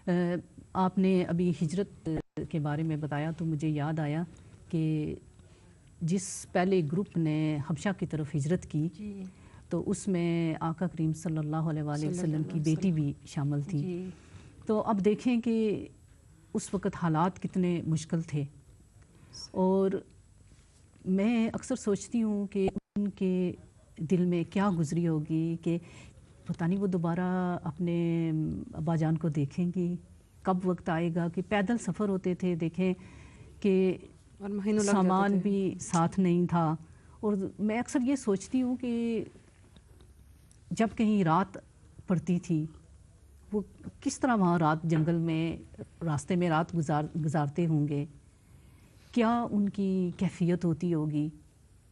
آپ نے ابھی ہجرت کے بارے میں بتایا تو مجھے یاد آیا کہ جس پہلے گروپ نے حبشہ کی طرف ہجرت کی تو اس میں آقا کریم صلی اللہ علیہ وآلہ وسلم کی بیٹی بھی شامل تھی. تو اب دیکھیں کہ اس وقت حالات کتنے مشکل تھے، اور میں اکثر سوچتی ہوں کہ ان کے دل میں کیا گزری ہوگی کہ پتہ نہیں وہ دوبارہ اپنے ابا جان کو دیکھیں گی، کب وقت آئے گا. کہ پیدل سفر ہوتے تھے، دیکھیں کہ سامان بھی ساتھ نہیں تھا. اور میں اکثر یہ سوچتی ہوں کہ جب کہیں رات پڑتی تھی وہ کس طرح وہاں رات جنگل میں راستے میں رات گزارتے ہوں گے، کیا ان کی کیفیت ہوتی ہوگی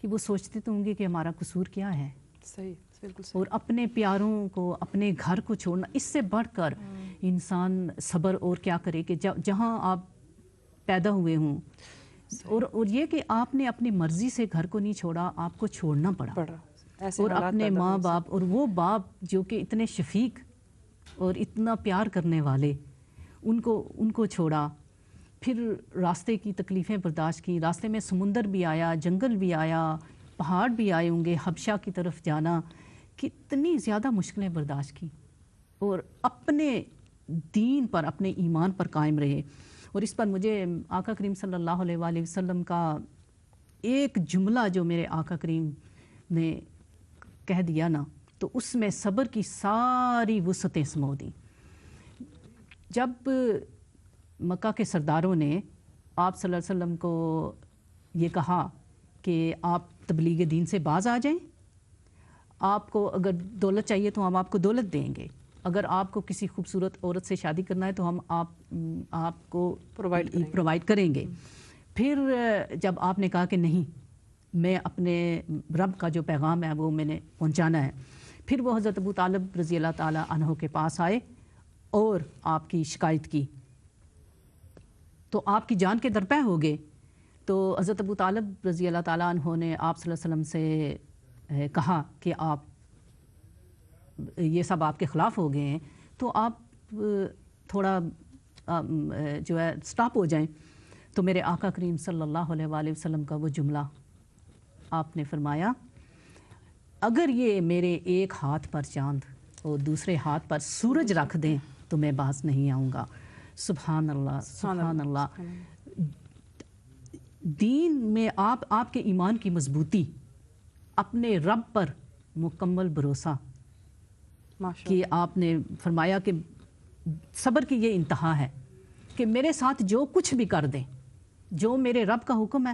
کہ وہ سوچتے تو ہوں گے کہ ہمارا قصور کیا ہے. صحیح، بالکل صحیح. اور اپنے پیاروں کو، اپنے گھر کو چھوڑنا، اس سے بڑھ کر انسان صبر اور کیا کرے کہ جہاں آپ پیدا ہوئے ہوں، اور یہ کہ آپ نے اپنی مرضی سے گھر کو نہیں چھوڑا، آپ کو چھوڑنا پڑا. اور اپنے ماں باپ، اور وہ باپ جو کہ اتنے شفیق اور اتنا پیار کرنے والے، ان کو چھوڑا. پھر راستے کی تکلیفیں برداشت کی، راستے میں سمندر بھی آیا، جنگل بھی آیا، پہاڑ بھی آئے ہوں گے، حبشہ کی طرف جانا، کتنی زیادہ مشکلیں برداشت کی، اور اپنے دین پر، اپنے ایمان پر قائم رہے. اور اس پر مجھے آقا کریم صلی اللہ علیہ وآلہ وسلم کا ایک جملہ جو میرے آقا کریم نے کہہ دیا نا، تو اس میں صبر کی ساری وسعتیں سمو دیں. جب مکہ کے سرداروں نے آپ صلی اللہ علیہ وسلم کو یہ کہا کہ آپ تبلیغ دین سے باز آ جائیں، آپ کو اگر دولت چاہیے تو ہم آپ کو دولت دیں گے، اگر آپ کو کسی خوبصورت عورت سے شادی کرنا ہے تو ہم آپ کو پرووائڈ کریں گے. پھر جب آپ نے کہا کہ نہیں، میں اپنے رب کا جو پیغام ہے وہ میں نے پہنچانا ہے، پھر وہ حضرت ابو طالب رضی اللہ تعالیٰ عنہ کے پاس آئے اور آپ کی شکایت کی، تو آپ کی جان کے درپے ہو گئے. تو حضرت ابو طالب رضی اللہ تعالیٰ عنہ نے آپ صلی اللہ علیہ وسلم سے کہا کہ آپ یہ سب آپ کے خلاف ہو گئے ہیں، تو آپ تھوڑا جو ہے سٹاپ ہو جائیں. تو میرے آقا کریم صلی اللہ علیہ وآلہ وسلم کا وہ جملہ آپ نے فرمایا، اگر یہ میرے ایک ہاتھ پر چاند اور دوسرے ہاتھ پر سورج رکھ دیں تو میں باز نہیں آؤں گا. سبحان اللہ، سبحان اللہ. دین میں آپ کے ایمان کی مضبوطی، اپنے رب پر مکمل بھروسہ، کہ آپ نے فرمایا کہ صبر کی یہ انتہا ہے کہ میرے ساتھ جو کچھ بھی کر دیں، جو میرے رب کا حکم ہے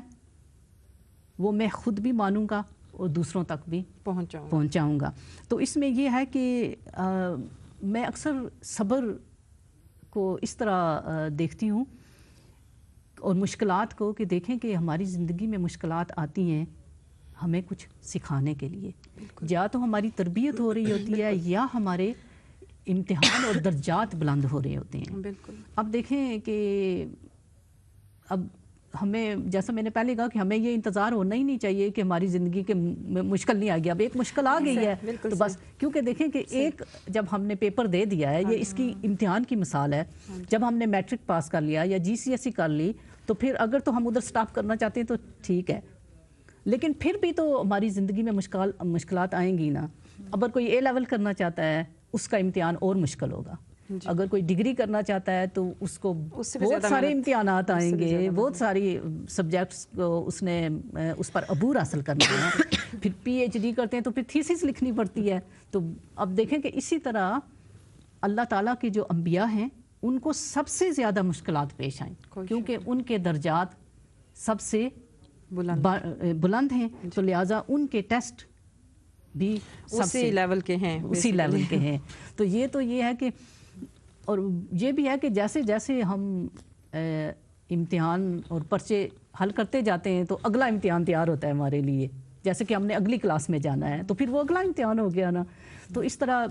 وہ میں خود بھی مانوں گا اور دوسروں تک بھی پہنچاؤں گا. تو اس میں یہ ہے کہ میں اکثر صبر کو اس طرح دیکھتی ہوں اور مشکلات کو، کہ دیکھیں کہ ہماری زندگی میں مشکلات آتی ہیں ہمیں کچھ سکھانے کے لیے، یا تو ہماری تربیت ہو رہی ہوتی ہے یا ہمارے امتحان اور درجات بلند ہو رہے ہوتے ہیں. اب دیکھیں کہ اب ہمیں، جیسا میں نے پہلے کہا کہ ہمیں یہ انتظار ہونا ہی نہیں چاہیے کہ ہماری زندگی کے مشکل نہیں آ گیا. اب ایک مشکل آ گئی ہے تو بس، کیونکہ دیکھیں کہ ایک جب ہم نے پیپر دے دیا ہے، یہ اس کی امتحان کی مثال ہے. جب ہم نے میٹرک پاس کر لیا یا GCSE کر لی، تو پھر اگر تو ہم ادھر سٹاپ کرنا چاہتے ہیں تو ٹھیک ہے، لیکن پھر بھی تو ہماری زندگی میں مشکلات آئیں گی نا. اگر کوئی A لیول کرنا چاہتا ہے اس کا امتحان اور مشکل ہوگا، اگر کوئی ڈگری کرنا چاہتا ہے تو اس کو بہت سارے امتحانات آئیں گے، بہت ساری سبجیکٹس کو اس نے اس پر عبور حاصل کرنا ہے. پھر PhD کرتے ہیں تو پھر تھیسس لکھنی پڑتی ہے. تو اب دیکھیں کہ اسی طرح اللہ تعالیٰ کے جو انبیاء ہیں ان کو سب سے زیادہ مشکلات پیش آئیں، کیونکہ ان کے درجات سب سے بلند ہیں، تو لہٰذا ان کے ٹیسٹ بھی اسی لیول کے ہیں. تو یہ ہے کہ، اور یہ بھی ہے کہ جیسے جیسے ہم امتحان اور پرچے حل کرتے جاتے ہیں تو اگلا امتحان تیار ہوتا ہے ہمارے لیے. جیسے کہ ہم نے اگلی کلاس میں جانا ہے تو پھر وہ اگلا امتحان ہو گیا نا. تو اس طرح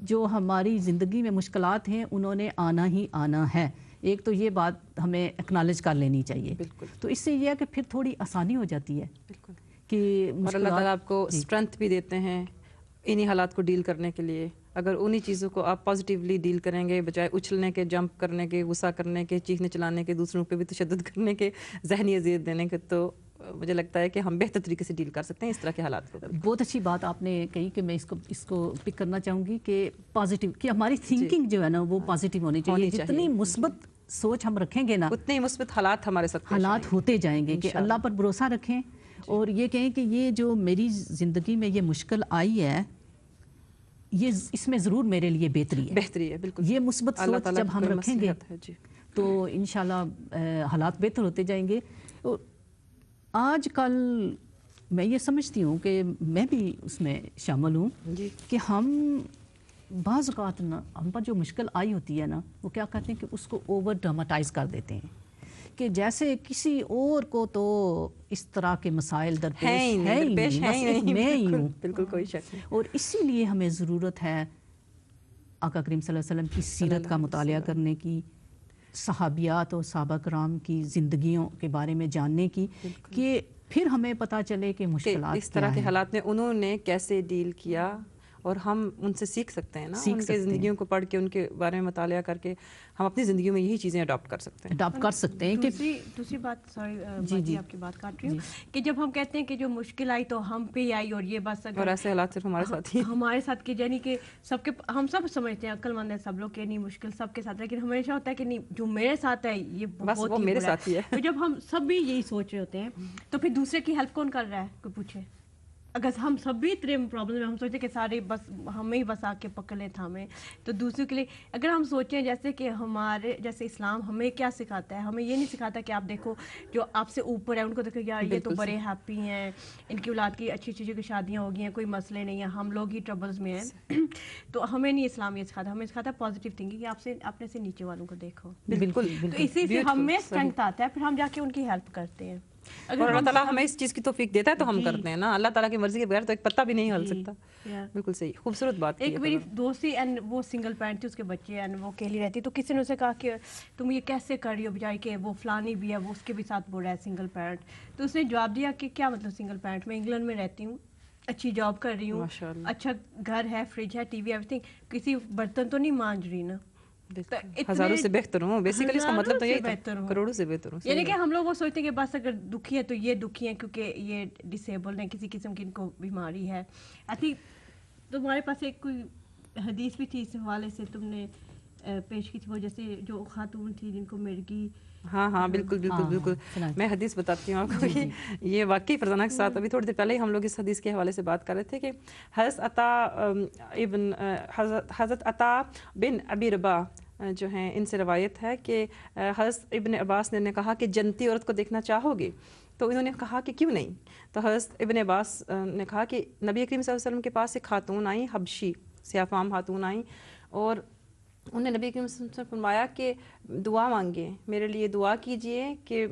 جو ہماری زندگی میں مشکلات ہیں انہوں نے آنا ہی آنا ہے. ایک تو یہ بات ہمیں ایکنالج کر لینی چاہیے. تو اس سے یہ ہے کہ پھر تھوڑی آسانی ہو جاتی ہے کہ اور اللہ تعالیٰ آپ کو اسٹرینتھ بھی دیتے ہیں انہی حالات کو ڈیل کرنے کے لیے. اگر انہی چیزوں کو آپ پازیٹیولی ڈیل کریں گے بجائے اچھلنے کے، جمپ کرنے کے، غصہ کرنے کے، چیخنے چلانے کے، دوسروں پہ بھی تشدد کرنے کے، ذہنی اذیت دینے کے، تو مجھے لگتا ہے کہ ہم بہتر طریقے سے ڈیل کر سکتے ہیں اس طرح کے حالات کو. بہت اچھی بات آپ نے کہی کہ میں اس کو پک کرنا چاہوں گی کہ پازیٹیو، کہ ہماری تھنکنگ جو ہے نا وہ پازیٹیو ہونی چاہیے. جتنی مثبت سوچ ہم رکھیں گے نا اتنے ہی مثبت حالات ہمارے ساتھ حالات ہوتے جائیں گے. کہ اللہ پر بھروسہ رکھیں اور یہ کہیں کہ یہ جو میری زندگی میں یہ مشکل آئی ہے، یہ اس میں ضرور میرے لیے بہتری ہے. بالکل. یہ مثبت سوچ جب ہم رکھیں گے تو انشاءاللہ حالات بہتر ہوتے جائیں گے. آج کل میں یہ سمجھتی ہوں کہ میں بھی اس میں شامل ہوں کہ ہم بعض اوقات نا ہم پر جو مشکل آئی ہوتی ہے نا وہ کیا کہتے ہیں کہ اس کو اوور ڈراماٹائز کر دیتے ہیں کہ جیسے کسی اور کو تو اس طرح کے مسائل درپیش ہے ہی نہیں، میں ہی ہوں. بالکل کوئی شک نہیں. اور اسی لیے ہمیں ضرورت ہے آقا کریم صلی اللہ علیہ وسلم کی سیرت کا مطالعہ کرنے کی، صحابیات اور صحابہ کرام کی زندگیوں کے بارے میں جاننے کی، کہ پھر ہمیں پتہ چلے کہ مشکلات اس طرح کے حالات میں انہوں نے کیسے ڈیل کیا اور ہم ان سے سیکھ سکتے ہیں نا. ان کے زندگیوں کو پڑھ کے، ان کے بارے میں مطالعہ کر کے ہم اپنی زندگیوں میں یہی چیزیں اڈاپٹ کر سکتے ہیں. کہ دوسری بات، سوری آپ کی بات کاٹ رہی ہوں، کہ جب ہم کہتے ہیں کہ جو مشکل آئی تو ہم پہ آئی اور یہ بس اور ایسے حالات صرف ہمارے ساتھ ہی ہمارے ساتھ کی، یعنی کہ سب کے، ہم سب سمجھتے ہیں عقل مند ہے سب لوگ کہ نہیں مشکل سب کے ساتھ، لیکن ہمیشہ ہوتا ہے کہ نہیں جو میرے ساتھ ہے یہ بس وہ میرے ساتھ ہی ہے. تو جب ہم سب بھی یہی سوچ رہے ہوتے ہیں تو پھر دوسرے کی ہیلپ کون کر رہا ہے، کوئی پوچھے. اگر ہم سب بھی اتنے پرابلم میں ہم سوچتے کہ سارے بس ہمیں ہی بس آ کے پکڑ لیں تھامیں، تو دوسروں کے لیے اگر ہم سوچیں جیسے کہ ہمارے جیسے اسلام ہمیں کیا سکھاتا ہے، ہمیں یہ نہیں سکھاتا کہ آپ دیکھو جو آپ سے اوپر ہے ان کو دیکھو یار یہ تو بڑے ہیپی ہیں، ان کی اولاد کی اچھی اچھی شادیاں ہو گئی ہیں، کوئی مسئلے نہیں ہیں، ہم لوگ ہی ٹربلز میں ہیں. تو ہمیں نہیں اسلام یہ سکھاتا، ہمیں سکھاتا ہے پازیٹیو تھنکنگ کہ آپ سے اپنے سے نیچے والوں کو دیکھو. بالکل. تو اسی سے ہمیں اسٹرینتھ آتا ہے، پھر ہم جا کے ان کی ہیلپ کرتے ہیں. اور اللہ تعالیٰ ہمیں اس چیز کی توفیق دیتا ہے تو ہم کرتے ہیں نا. اللہ تعالیٰ کی مرضی کے بغیر تو ایک پتا بھی نہیں ہل سکتا. بالکل صحیح، خوبصورت بات. ایک میری دوست تھی اینڈ وہ سنگل پیرنٹ تھی، اس کے بچے اینڈ وہ اکیلی رہتی، تو کسی نے اسے کہا کہ تم یہ کیسے کر رہی ہو بجائے کہ وہ فلانی بھی ہے وہ اس کے بھی ساتھ بول رہا ہے سنگل پیرنٹ. تو اس نے جواب دیا کہ کیا مطلب سنگل پیرنٹ، میں انگلینڈ میں رہتی ہوں، اچھی جاب کر رہی ہوں، اچھا گھر ہے، فریج ہے، ٹی وی، ایوری تھنگ، کسی برتن تو نہیں مانج رہی نا. ہزاروں سے بہتر ہوں، بیسیکلی اس کا مطلب تو یہی تھا، کروڑوں سے بہتر ہوں. یعنی کہ ہم لوگ وہ سوچتے ہیں کہ بس اگر دکھی ہے تو یہ دکھی ہیں کیونکہ یہ ڈسیبل ہیں، کسی قسم کی ان کو بیماری ہے. آئی تھنک تمہارے پاس ایک کوئی حدیث بھی تھی اس حوالے سے تم نے پیش کی تھی، وہ جیسے جو خاتون تھی جن کو مرگی. ہاں بالکل بالکل بالکل. میں حدیث بتاتی ہوں آپ کو. یہ واقعی فرزانہ کے ساتھ ابھی تھوڑی دیر پہلے ہی ہم لوگ اس حدیث کے حوالے سے بات کر رہے تھے کہ حضرت عطا بن ابی رباح جو ہیں ان سے روایت ہے کہ حضرت ابن عباس نے کہا کہ جنتی عورت کو دیکھنا چاہو گے؟ تو انہوں نے کہا کہ کیوں نہیں. تو حضرت ابن عباس نے کہا کہ نبی کریم صلی اللہ علیہ وسلم کے پاس ایک خاتون آئیں، حبشی سیاہ فام خاتون آئیں، اور انہوں نے نبی کریم صلی اللہ علیہ وسلم سے فرمایا کہ دعا مانگیں، میرے لیے دعا کیجئے کہ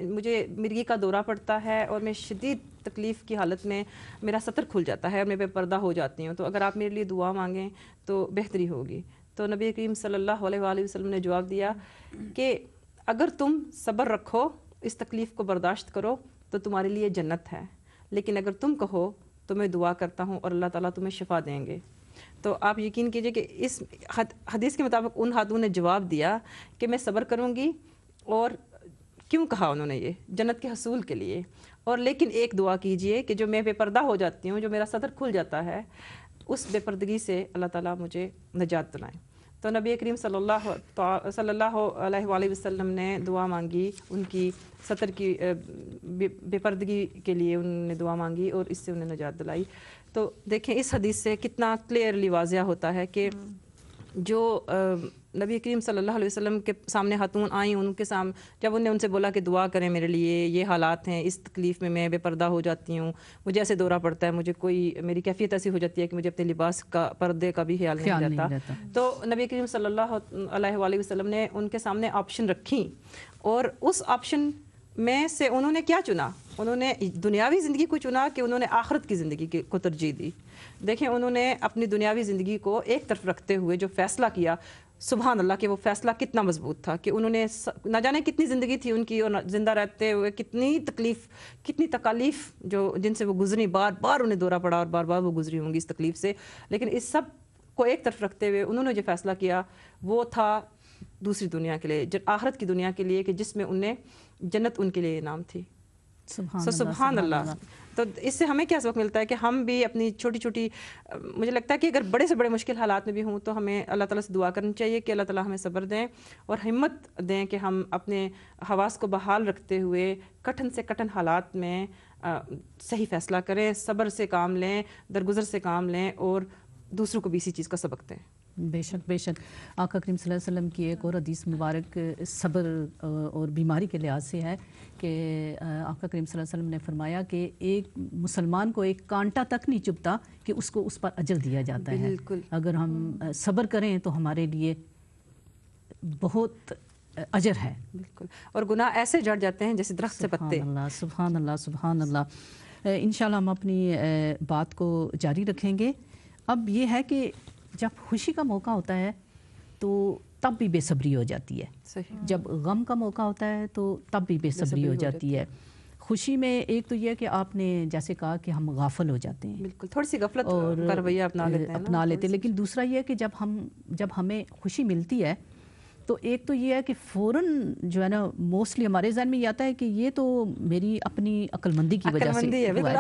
مجھے مرگی کا دورہ پڑتا ہے اور میں شدید تکلیف کی حالت میں میرا سطر کھل جاتا ہے اور میں بے پردہ ہو جاتی ہوں، تو اگر آپ میرے لیے دعا مانگیں تو بہتری ہوگی. تو نبی کریم صلی اللہ علیہ وآلہ وسلم نے جواب دیا کہ اگر تم صبر رکھو، اس تکلیف کو برداشت کرو تو تمہارے لیے جنت ہے، لیکن اگر تم کہو تو میں دعا کرتا ہوں اور اللہ تعالیٰ تمہیں شفا دیں گے. تو آپ یقین کیجئے کہ اس حدیث کے مطابق ان خاتون نے جواب دیا کہ میں صبر کروں گی. اور کیوں کہا انہوں نے؟ یہ جنت کے حصول کے لیے. اور لیکن ایک دعا کیجئے کہ جو میں بے پردہ ہو جاتی ہوں، جو میرا صدر کھل جاتا ہے، اس بے پردگی سے اللہ تعالیٰ مجھے نجات دلائیں. تو نبی کریم صلی اللہ علیہ وآلہ وسلم نے دعا مانگی، ان کی سطر کی بے پردگی کے لیے انہوں نے دعا مانگی اور اس سے انہیں نجات دلائی. تو دیکھیں اس حدیث سے کتنا کلیئرلی واضح ہوتا ہے کہ جو نبی کریم صلی اللہ علیہ وسلم کے سامنے خاتون آئیں، ان کے سامنے جب انہوں نے ان سے بولا کہ دعا کریں میرے لیے، یہ حالات ہیں، اس تکلیف میں بے پردہ ہو جاتی ہوں، مجھے ایسے دورہ پڑتا ہے، مجھے میری کیفیت ایسی ہو جاتی ہے کہ مجھے اپنے لباس کا پردے کا بھی خیال نہیں رہتا. تو نبی کریم صلی اللہ علیہ وآلہ وسلم نے ان کے سامنے آپشن رکھی، اور اس آپشن میں سے انہوں نے کیا چنا؟ انہوں نے دنیاوی زندگی کو چنا کہ انہوں نے آخرت کی زندگی کو ترجیح دی. دیکھیں انہوں نے اپنی دنیاوی زندگی کو ایک طرف رکھتے ہوئے جو فیصلہ کیا، سبحان اللہ کہ وہ فیصلہ کتنا مضبوط تھا کہ انہوں نے نہ جانے کتنی زندگی تھی ان کی، اور زندہ رہتے ہوئے کتنی تکالیف جن سے وہ گزری، بار بار انہیں دورہ پڑا اور بار بار وہ گزری ہوں گی اس تکلیف سے، لیکن اس سب کو ایک طرف رکھتے ہوئے انہوں نے جو فیصلہ کیا وہ تھا دوسری دنیا کے لیے، آخرت کی دنیا کے لیے، کہ جس میں انہیں جنت ان کے لیے انعام تھی. سبحان اللہ. تو اس سے ہمیں کیا سبق ملتا ہے کہ ہم بھی اپنی چھوٹی چھوٹی، مجھے لگتا ہے کہ اگر بڑے سے بڑے مشکل حالات میں بھی ہوں تو ہمیں اللہ تعالیٰ سے دعا کرنی چاہیے کہ اللہ تعالیٰ ہمیں صبر دیں اور ہمت دیں کہ ہم اپنے حواس کو بحال رکھتے ہوئے کٹھن سے کٹھن حالات میں صحیح فیصلہ کریں، صبر سے کام لیں، درگزر سے کام لیں اور دوسروں کو بھی اسی چیز کا سبق دیں. بے شک بے شک. آقا کریم صلی اللہ علیہ وسلم کی ایک اور حدیث مبارک صبر اور بیماری کے لحاظ سے ہے کہ آقا کریم صلی اللہ علیہ وسلم نے فرمایا کہ ایک مسلمان کو ایک کانٹا تک نہیں چبھتا کہ اس کو اس پر اجر دیا جاتا ہے. بالکل. اگر ہم صبر کریں تو ہمارے لیے بہت اجر ہے. بالکل. اور گناہ ایسے جڑ جاتے ہیں جیسے درخت سے پتے. سبحان اللہ سبحان اللہ سبحان اللہ. انشاءاللہ ہم اپنی بات کو جاری رکھیں گے. اب یہ ہے کہ جب خوشی کا موقع ہوتا ہے تو تب بھی بے صبری ہو جاتی ہے. صحیح. جب غم کا موقع ہوتا ہے تو تب بھی بے صبری ہو جاتی ہے. خوشی میں ایک تو یہ کہ آپ نے جیسے کہا کہ ہم غافل ہو جاتے ہیں، بالکل تھوڑی سی غفلت کا رویہ اپنا لیتے ہیں. لیکن دوسرا یہ کہ جب ہمیں خوشی ملتی ہے تو ایک تو یہ ہے کہ فوراً جو ہے نا موسٹلی ہمارے ذہن میں یہ آتا ہے کہ یہ تو میری اپنی عقل مندی کی وجہ سے ہوا ہے.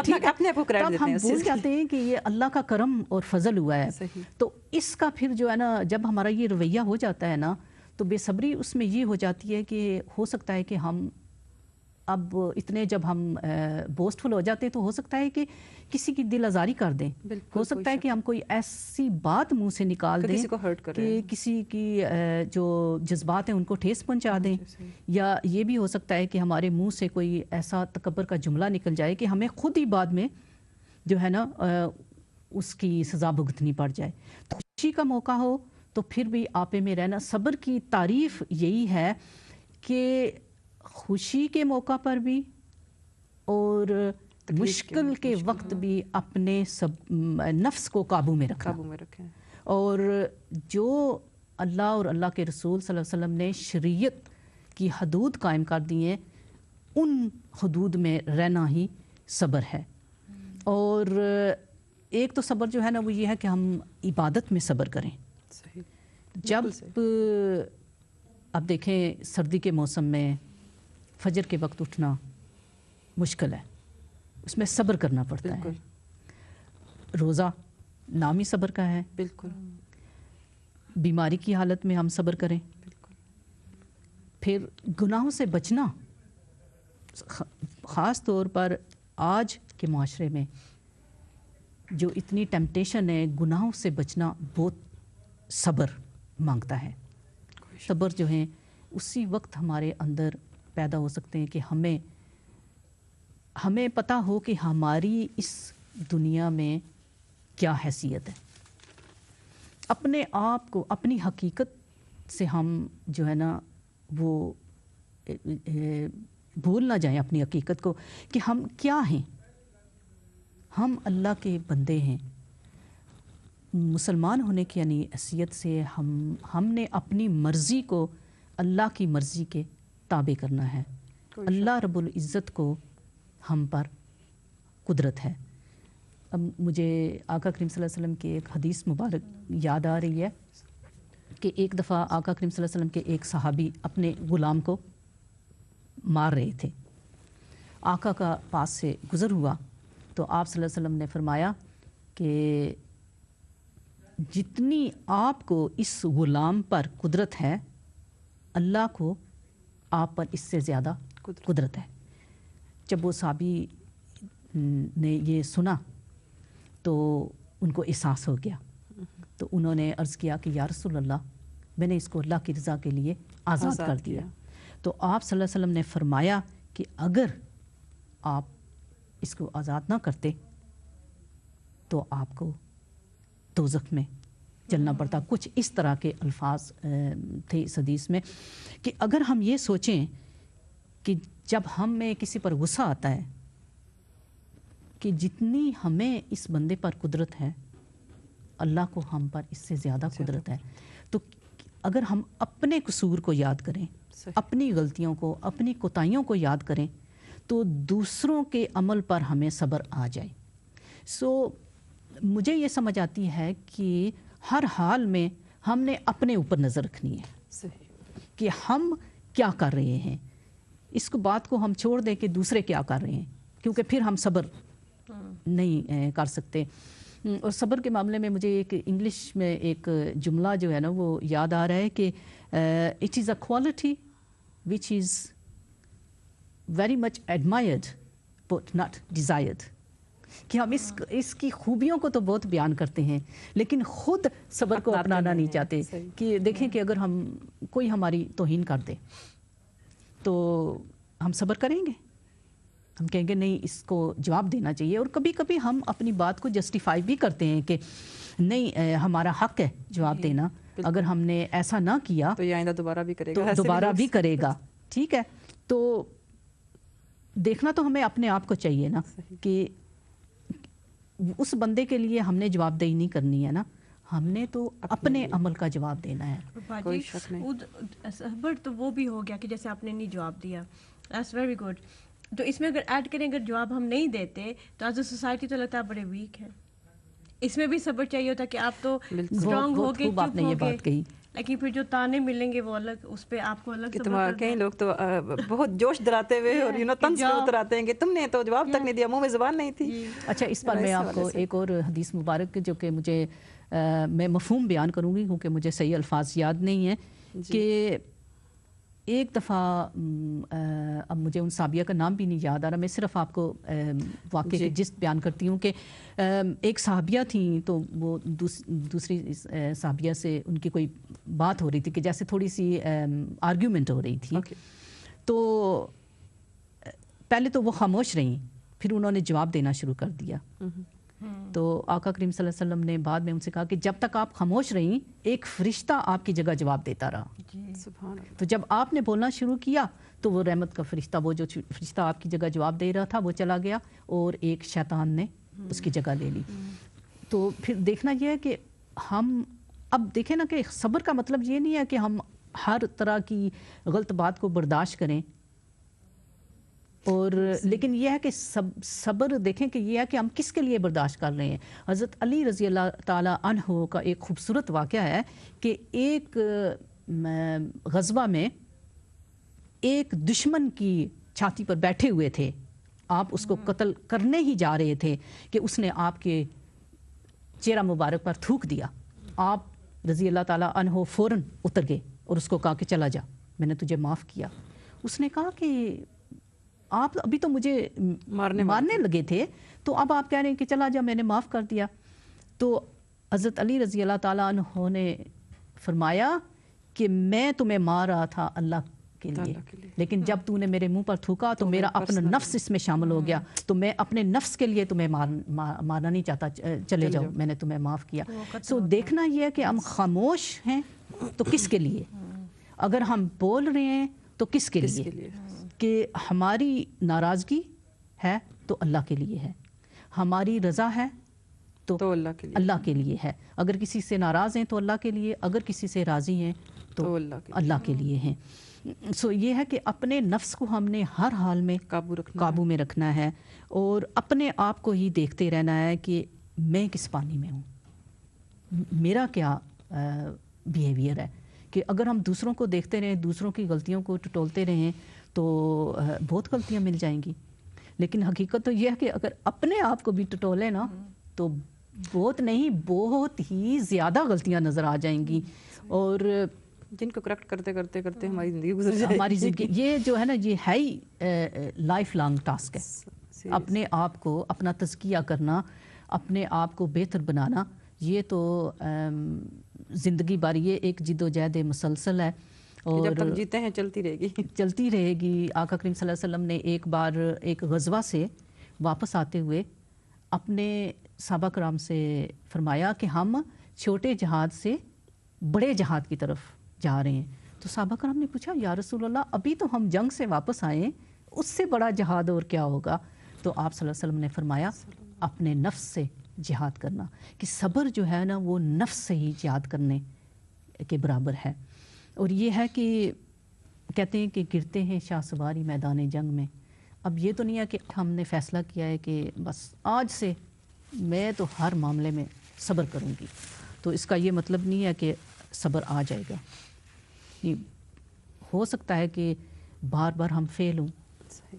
تب ہم بھول جاتے ہیں کہ یہ اللہ کا کرم اور فضل ہوا ہے. تو اس کا پھر جو ہے نا جب ہمارا یہ رویہ ہو جاتا ہے نا تو بے صبری اس میں یہ ہو جاتی ہے کہ ہو سکتا ہے کہ ہم اب اتنے جب ہم بوسٹفل ہو جاتے ہیں تو ہو سکتا ہے کہ کسی کی دل آزاری کر دیں. ہو سکتا ہے کہ ہم کوئی ایسی بات منہ سے نکال دیں کہ کسی کی جو جذبات ہیں ان کو ٹھیس پہنچا دیں، یا یہ بھی ہو سکتا ہے کہ ہمارے منہ سے کوئی ایسا تکبر کا جملہ نکل جائے کہ ہمیں خود ہی بعد میں جو ہے نا اس کی سزا بھگتنی پڑ جائے. تو خوشی کا موقع ہو تو پھر بھی آپے میں رہنا. صبر کی تعریف یہی ہے کہ خوشی کے موقع پر بھی اور مشکل کے وقت بھی اپنے نفس کو قابو میں رکھیں. اور جو اللہ اور اللہ کے رسول صلی اللہ علیہ وسلم نے شریعت کی حدود قائم کر دی ہیں ان حدود میں رہنا ہی صبر ہے. اور ایک تو صبر جو ہے نا وہ یہ ہے کہ ہم عبادت میں صبر کریں. جب اب دیکھیں سردی کے موسم میں فجر کے وقت اٹھنا مشکل ہے، اس میں صبر کرنا پڑتا ہے. روزہ نام ہی صبر کا ہے. بالکل. بیماری کی حالت میں ہم صبر کریں. پھر گناہوں سے بچنا، خاص طور پر آج کے معاشرے میں جو اتنی ٹیمپٹیشن ہے، گناہوں سے بچنا بہت صبر مانگتا ہے. صبر جو ہیں اسی وقت ہمارے اندر پیدا ہو سکتے ہیں کہ ہمیں پتہ ہو کہ ہماری اس دنیا میں کیا حیثیت ہے. اپنے آپ کو، اپنی حقیقت سے ہم جو ہے نا وہ بھول نہ جائیں اپنی حقیقت کو کہ ہم کیا ہیں. ہم اللہ کے بندے ہیں. مسلمان ہونے کی یعنی حیثیت سے ہم نے اپنی مرضی کو اللہ کی مرضی کے تابع کرنا ہے. اللہ رب العزت کو ہم پر قدرت ہے. اب مجھے آقا کریم صلی اللہ علیہ وسلم کی ایک حدیث مبارک یاد آ رہی ہے کہ ایک دفعہ آقا کریم صلی اللہ علیہ وسلم کے ایک صحابی اپنے غلام کو مار رہے تھے. آقا کا پاس سے گزر ہوا تو آپ صلی اللہ علیہ وسلم نے فرمایا کہ جتنی آپ کو اس غلام پر قدرت ہے اللہ کو آپ پر اس سے زیادہ قدرت ہے. جب وہ صحابی نے یہ سنا تو ان کو احساس ہو گیا تو انہوں نے عرض کیا کہ یا رسول اللہ میں نے اس کو اللہ کی رضا کے لیے آزاد کر دیا. تو آپ صلی اللہ علیہ وسلم نے فرمایا کہ اگر آپ اس کو آزاد نہ کرتے تو آپ کو دوزخ میں جلنا پڑتا. کچھ اس طرح کے الفاظ تھے اس حدیث میں کہ اگر ہم یہ سوچیں کہ جب ہم میں کسی پر غصہ آتا ہے کہ جتنی ہمیں اس بندے پر قدرت ہے اللہ کو ہم پر اس سے زیادہ قدرت ہے. تو اگر ہم اپنے قصور کو یاد کریں، اپنی غلطیوں کو، اپنی کوتاہیوں کو یاد کریں تو دوسروں کے عمل پر ہمیں صبر آ جائے. مجھے یہ سمجھ آتی ہے کہ ہر حال میں ہم نے اپنے اوپر نظر رکھنی ہے صحیح. کہ ہم کیا کر رہے ہیں. اس کو بات کو ہم چھوڑ دیں کہ دوسرے کیا کر رہے ہیں، کیونکہ پھر ہم صبر نہیں کر سکتے. اور صبر کے معاملے میں مجھے ایک انگلش میں ایک جملہ جو ہے نا وہ یاد آ رہا ہے کہ it is a quality which is very much admired but not desired. کہ ہم اس کی خوبیوں کو تو بہت بیان کرتے ہیں لیکن خود صبر کو اپنانا نہیں چاہتے. کہ دیکھیں کہ اگر ہم کوئی ہماری توہین کر دے تو ہم صبر کریں گے، ہم کہیں گے نہیں اس کو جواب دینا چاہیے. اور کبھی کبھی ہم اپنی بات کو جسٹیفائی بھی کرتے ہیں کہ نہیں ہمارا حق ہے جواب دینا، اگر ہم نے ایسا نہ کیا تو یہ آئندہ دوبارہ بھی کرے تو گا، دوبارہ بھی کرے گا. ٹھیک ہے، تو دیکھنا تو ہمیں اپنے آپ کو چاہیے نا کہ اس بندے کے لیے ہم نے جواب دہی نہیں کرنی ہے نا، ہم نے تو اپنے عمل کا جواب دینا ہے. کوئی شک نہیں. صبر تو وہ بھی ہو گیا کہ جیسے آپ نے نہیں جواب دیا، دیٹس ویری گڈ. تو اس میں اگر ایڈ کریں اگر جواب ہم نہیں دیتے تو ایز اے سوسائٹی تو لگتا ہے بڑے ویک ہیں. اس میں بھی صبر چاہیے ہوتا کہ آپ تو اسٹرانگ ہو کے خوب آپ نے یہ چپ ہو بات کہی. لیکن پھر جو تانے ملیں گے وہ الگ، اس پہ آپ کو الگ صبر کئی لوگ تو بہت جوش دلاتے ہوئے اور طنز پہ اتر آتے ہیں کہ تم نے تو جواب تک نہیں دیا، منہ میں زبان نہیں تھی. اچھا، اس پر میں آپ کو ایک اور حدیث مبارک جو کہ مجھے میں مفہوم بیان کروں گی کیونکہ مجھے صحیح الفاظ یاد نہیں ہیں کہ ایک دفعہ اب مجھے ان صحابیہ کا نام بھی نہیں یاد آ رہا، میں صرف آپ کو واقعے کی جست بیان کرتی ہوں کہ ایک صحابیہ تھیں تو وہ دوسری صحابیہ سے ان کی کوئی بات ہو رہی تھی کہ جیسے تھوڑی سی آرگیومنٹ ہو رہی تھی. تو پہلے تو وہ خاموش رہیں، پھر انہوں نے جواب دینا شروع کر دیا. تو آقا کریم صلی اللہ علیہ وسلم نے بعد میں ان سے کہا کہ جب تک آپ خاموش رہیں ایک فرشتہ آپ کی جگہ جواب دیتا رہا. تو جب آپ نے بولنا شروع کیا تو وہ رحمت کا فرشتہ، وہ جو فرشتہ آپ کی جگہ جواب دے رہا تھا وہ چلا گیا اور ایک شیطان نے اس کی جگہ لے لی. تو پھر دیکھنا یہ ہے کہ ہم اب دیکھیں نا کہ صبر کا مطلب یہ نہیں ہے کہ ہم ہر طرح کی غلط بات کو برداشت کریں، اور لیکن یہ ہے کہ صبر دیکھیں کہ یہ ہے کہ ہم کس کے لیے برداشت کر رہے ہیں. حضرت علی رضی اللہ تعالیٰ عنہ کا ایک خوبصورت واقعہ ہے کہ ایک غزوہ میں ایک دشمن کی چھاتی پر بیٹھے ہوئے تھے، آپ اس کو قتل کرنے ہی جا رہے تھے کہ اس نے آپ کے چہرہ مبارک پر تھوک دیا. آپ رضی اللہ تعالیٰ عنہ فوراً اتر گئے اور اس کو کہا کہ چلا جا، میں نے تجھے معاف کیا. اس نے کہا کہ آپ ابھی تو مجھے مارنے لگے تھے، تو اب آپ کہہ رہے ہیں کہ چلا جا، میں نے معاف کر دیا. تو حضرت علی رضی اللہ تعالیٰ عنہ نے فرمایا کہ میں تمہیں مار رہا تھا اللہ کے لیے، لیکن جب تو نے میرے منہ پر تھوکا تو میرا اپنا نفس اس میں شامل ہو گیا، تو میں اپنے نفس کے لیے تمہیں مارنا نہیں چاہتا، چلے جاؤ، میں نے تمہیں معاف کیا. سو دیکھنا یہ ہے کہ ہم خاموش ہیں تو کس کے لیے، اگر ہم بول رہے ہیں تو کس کے لیے، کہ ہماری ناراضگی ہے تو اللہ کے لیے ہے، ہماری رضا ہے تو اللہ کے لیے ہے، اگر کسی سے ناراض ہیں تو اللہ کے لیے، اگر کسی سے راضی ہیں تو اللہ کے لیے ہیں. سو یہ ہے کہ اپنے نفس کو ہم نے ہر حال میں قابو میں رکھنا ہے اور اپنے آپ کو ہی دیکھتے رہنا ہے کہ میں کس پانی میں ہوں، میرا کیا بیہیویئر ہے. کہ اگر ہم دوسروں کو دیکھتے رہیں، دوسروں کی غلطیوں کو ٹٹولتے رہیں تو بہت غلطیاں مل جائیں گی، لیکن حقیقت تو یہ ہے کہ اگر اپنے آپ کو بھی ٹٹولے نا تو بہت نہیں بہت ہی زیادہ غلطیاں نظر آ جائیں گی، اور جن کو کریکٹ کرتے کرتے کرتے ہماری زندگی گزر جائے. ہماری زندگی یہ جو ہے نا یہ ہے ہی لائف لانگ ٹاسک ہے. اپنے آپ کو اپنا تزکیہ کرنا، اپنے آپ کو بہتر بنانا، یہ تو زندگی بھر یہ ایک جد و جہد مسلسل ہے، اور جب تک جیتے ہیں چلتی رہے گی. آقا کریم صلی اللہ علیہ وسلم نے ایک بار ایک غزوہ سے واپس آتے ہوئے اپنے صحابہ کرام سے فرمایا کہ ہم چھوٹے جہاد سے بڑے جہاد کی طرف جا رہے ہیں. تو صحابہ کرام نے پوچھا یا رسول اللہ ابھی تو ہم جنگ سے واپس آئے، اس سے بڑا جہاد اور کیا ہوگا؟ تو آپ صلی اللہ علیہ وسلم نے فرمایا اپنے نفس سے جہاد کرنا، کہ صبر جو ہے نا وہ نفس سے ہی جہاد کرنے کے برابر ہے. اور یہ ہے کہ کہتے ہیں کہ گرتے ہیں شاہ سواری میدان جنگ میں. اب یہ تو نہیں ہے کہ ہم نے فیصلہ کیا ہے کہ بس آج سے میں تو ہر معاملے میں صبر کروں گی، تو اس کا یہ مطلب نہیں ہے کہ صبر آ جائے گا. نہیں، ہو سکتا ہے کہ بار بار ہم فیل ہوں صحیح.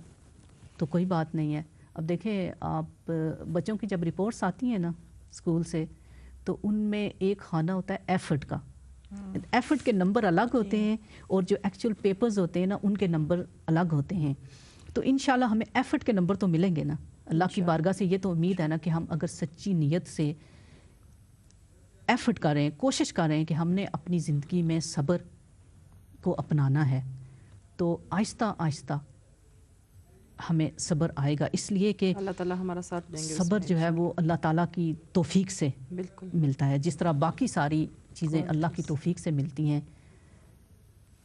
تو کوئی بات نہیں ہے. اب دیکھیں آپ بچوں کی جب رپورٹس آتی ہیں نا اسکول سے تو ان میں ایک خانہ ہوتا ہے ایفرٹ کا. ایفرٹ کے نمبر الگ ہوتے ہیں اور جو ایکچوئل پیپرز ہوتے ہیں نا ان کے نمبر الگ ہوتے ہیں. تو انشاءاللہ ہمیں ایفرٹ کے نمبر تو ملیں گے نا. اللہ کی بارگاہ سے یہ تو امید ہے نا کہ ہم اگر سچی نیت سے ایفرٹ کر رہے ہیں، کوشش کر رہے ہیں کہ ہم نے اپنی زندگی میں صبر کو اپنانا ہے تو آہستہ آہستہ ہمیں صبر آئے گا. اس لیے کہ اللہ تعالیٰ ہمارا ساتھ دیں گے. صبر جو ہے وہ اللہ تعالیٰ کی توفیق سے بالکل ملتا ہے، جس طرح باقی ساری چیزیں اللہ کی توفیق سے ملتی ہیں.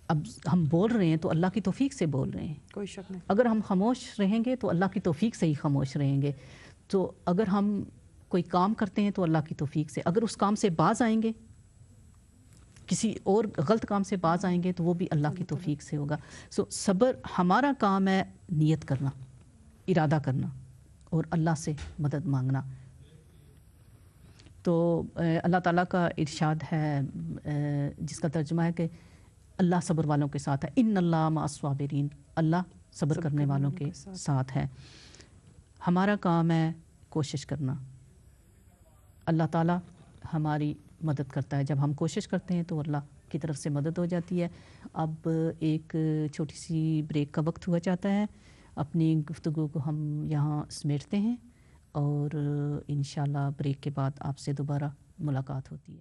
اب ہم بول رہے ہیں تو اللہ کی توفیق سے بول رہے ہیں. کوئی شک نہیں. اگر ہم خاموش رہیں گے تو اللہ کی توفیق سے ہی خاموش رہیں گے. تو اگر ہم کوئی کام کرتے ہیں تو اللہ کی توفیق سے، اگر اس کام سے باز آئیں گے، کسی اور غلط کام سے باز آئیں گے تو وہ بھی اللہ کی توفیق سے ہوگا. صبر ہمارا کام ہے نیت کرنا، ارادہ کرنا اور اللہ سے مدد مانگنا. تو اللہ تعالیٰ کا ارشاد ہے جس کا ترجمہ ہے کہ اللہ صبر والوں کے ساتھ ہے. ان اللہ مع الصابرین، اللہ صبر کرنے والوں کے ساتھ ہے. ہمارا کام ہے کوشش کرنا. اللہ تعالیٰ ہماری مدد کرتا ہے. جب ہم کوشش کرتے ہیں تو اللہ کی طرف سے مدد ہو جاتی ہے. اب ایک چھوٹی سی بریک کا وقت ہوا جاتا ہے. اپنی گفتگو کو ہم یہاں سمیٹتے ہیں اور انشاءاللہ بریک کے بعد آپ سے دوبارہ ملاقات ہوتی ہے.